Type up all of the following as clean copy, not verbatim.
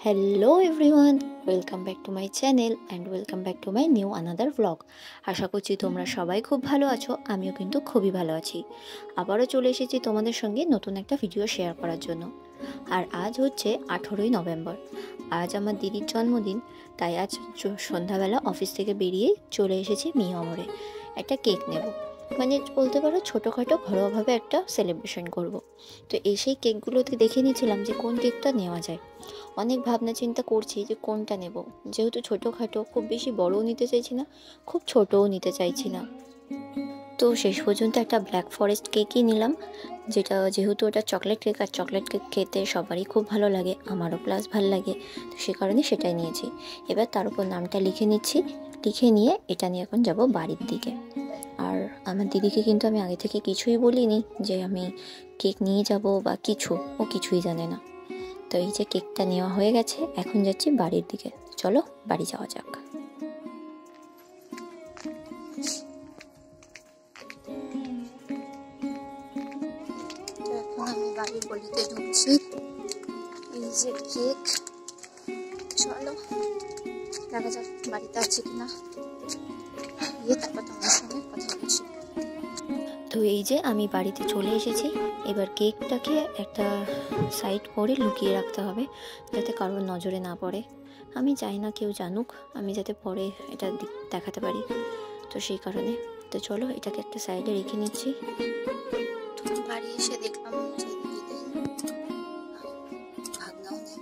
Hello everyone, welcome back to my channel and welcome back to my new another blog. আশা করছি তোমরা সবাই খুব ভালো আছো, আমিও কিন্তু খুবই ভালো আছি। আবারও চলে এসেছি তোমাদের সঙ্গে নতুন একটা ভিডিও শেয়ার করার জন্য। আর আজ হচ্ছে 18ই নভেম্বর, আজ আমার দিদির জন্মদিন। তাই আজ সন্ধ্যাবেলা অফিস থেকে বেরিয়ে চলে এসেছি মিয়ামরে একটা কেক নেব, মানে বলতে পারো ছোটোখাটো ঘরোয়াভাবে একটা সেলিব্রেশন করব। তো সেই কেকগুলোতে দেখে নিয়েছিলাম যে কোন কেকটা নেওয়া যায়। অনেক ভাবনা চিন্তা করছি যে কোনটা নেব, যেহেতু ছোটোখাটো, খুব বেশি বড়ও নিতে চাইছি না, খুব ছোটও নিতে চাইছি না। তো শেষ পর্যন্ত একটা ব্ল্যাক ফরেস্ট কেকই নিলাম, যেহেতু ওটা চকলেট কেক, আর চকলেট কেক খেতে সবারই খুব ভালো লাগে, আমারও প্লাস ভালো লাগে, তো সে কারণে সেটাই নিয়েছি। এবার তার উপর নামটা লিখে নিচ্ছি, লিখে নিয়ে এটা নিয়ে এখন যাব বাড়ির দিকে। আর আমার দিদিকে কিন্তু আমি আগে থেকে কিছুই বলিনি যে আমি কেক নিয়ে যাব বা কিছু, ও কিছুই জানে না। তো এই যে কেকটা নেওয়া হয়ে গেছে, এখন যাচ্ছি বাড়ির দিকে। চলো বাড়ি যাওয়া যাক। এখন আমি বাড়ির গলিতে ঢুকছি। এই যে কেক, চলো দেখা যাক বাড়িতে আছে কিনা, তারপর তোমার সঙ্গে কথা বলছি। তো এই যে আমি বাড়িতে চলে এসেছি। এবার কেকটাকে একটা সাইড করে লুকিয়ে রাখতে হবে, যাতে কারোর নজরে না পড়ে। আমি চাই না কেউ জানুক, আমি যাতে পরে এটা দেখাতে পারি, তো সেই কারণে। তো চলো এটাকে একটা সাইডে রেখে নিচ্ছি। বাড়ি এসে দেখলাম যে ভাবনাও নেই,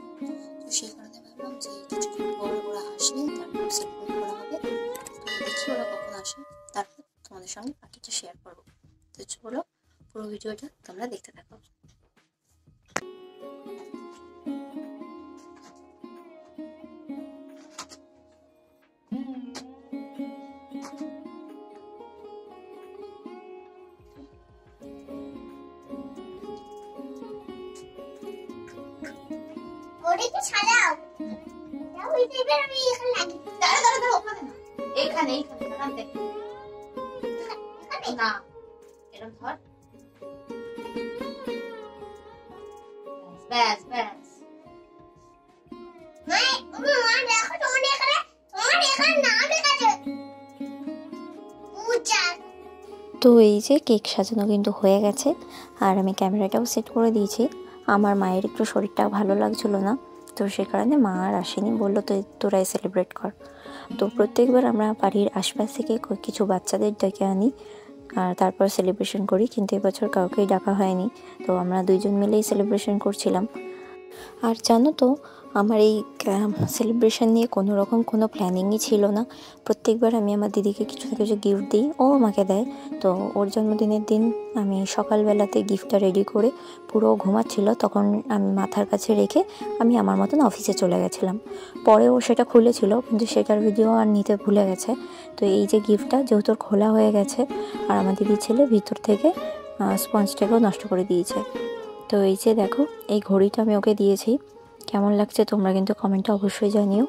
তো সেই কারণে ভাবলাম যে কিছুক্ষণ পর ওরা আসলে তারপর সেলিব্রেট করা হবে। তো দেখি ওরা কখন আসে, তারপর তোমাদের সঙ্গে বাকিটা শেয়ার করবো। তো চলো পুরো ভিডিওটা তোমরা দেখতে থাকো। ওদিকে ছাড়াও দাও, এবার আমি এখানে লাগি। দাঁড়া ওখানে না, এইখানে দাঁড়াতে না, এরকম ধর, ব্যাস ব্যাস। মা দেখো তোমার এখানে নাম লেখা আছে পূজা। তো এই যে কেক সাজানো কিন্তু হয়ে গেছে, আর আমি ক্যামেরাটাও সেট করে দিয়েছি। আমার মায়ের একটু শরীরটা ভালো লাগছিল না, তো সে কারণে মা আর আসেনি, বললো তো তোরাই সেলিব্রেট কর। তো প্রত্যেকবার আমরা বাড়ির আশপাশ থেকে কিছু বাচ্চাদের ডেকে আনি আর তারপর সেলিব্রেশন করি, কিন্তু এবছর কাউকেই ডাকা হয়নি। তো আমরা দুইজন মিলেই সেলিব্রেশন করছিলাম। আর জানো তো, আমার এই সেলিব্রেশন নিয়ে কোনো প্ল্যানিংই ছিল না। প্রত্যেকবার আমি আমার দিদিকে কিছু না কিছু গিফট দিই, ও আমাকে দেয়। তো ওর জন্মদিনের দিন আমি সকালবেলাতে গিফটটা রেডি করে, পুরো ঘুমাচ্ছিল তখন আমি মাথার কাছে রেখে আমি আমার মতন অফিসে চলে গেছিলাম। পরে ও সেটা খুলেছিল, কিন্তু সেটার ভিডিও আর নিতে ভুলে গেছে। তো এই যে গিফটটা যেহেতু খোলা হয়ে গেছে, আর আমার দিদির ছেলে ভিতর থেকে স্পঞ্জটাকেও নষ্ট করে দিয়েছে। তো এই যে দেখো, এই ঘড়িটা আমি ওকে দিয়েছি। কেমন লাগছে তোমরা কিন্তু কমেন্টে অবশ্যই জানিও।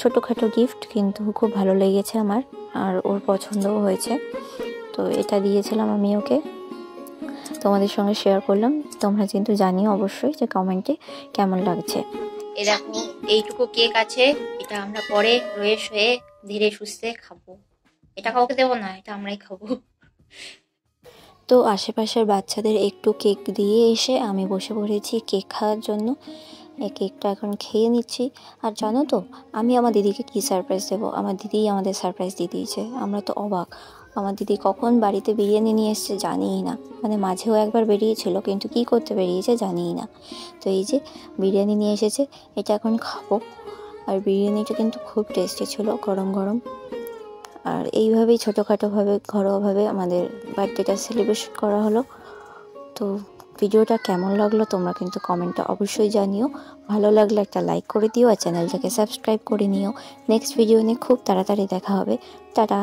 ছোটোখাটো গিফট, কিন্তু খুব ভালো লেগেছে আমার, আর ওর পছন্দও হয়েছে। তো এটা দিয়েছিলাম আমি ওকে, তোমাদের সঙ্গে শেয়ার করলাম। তোমরা কিন্তু জানিও অবশ্যই যে কমেন্টে কেমন লাগছে। এরকম এইটুকু কেক আছে, এটা আমরা পরে রয়ে শুয়ে ধীরে সুস্থে খাবো। এটা কাউকে দেবো না, এটা আমরাই খাবো। তো আশেপাশের বাচ্চাদের একটু কেক দিয়ে এসে আমি বসে পড়েছি কেক খাওয়ার জন্য। এই কেকটা এখন খেয়ে নিচ্ছি। আর জানো তো, আমি আমার দিদিকে কী সারপ্রাইজ দেবো, আমার দিদিই আমাদের সারপ্রাইজ দিয়ে দিয়েছে। আমরা তো অবাক, আমার দিদি কখন বাড়িতে বিরিয়ানি নিয়ে এসছে জানিই না, মানে মাঝেও একবার বেরিয়েছিল, কিন্তু কী করতে বেরিয়েছে জানিই না। তো এই যে বিরিয়ানি নিয়ে এসেছে, এটা এখন খাবো। আর বিরিয়ানিটা কিন্তু খুব টেস্টি ছিল, গরম গরম। আর এইভাবেই ছোটোখাটোভাবে ঘরোয়াভাবে আমাদের বার্থডেটা সেলিব্রেশন করা হলো। তো ভিডিওটা কেমন লাগলো তোমরা কিন্তু কমেন্টে অবশ্যই জানিও। ভালো লাগলে একটা লাইক করে দিও, আর চ্যানেলটাকে সাবস্ক্রাইব করে নিও। নেক্সট ভিডিও নিয়ে খুব তাড়াতাড়ি দেখা হবে। টাটা।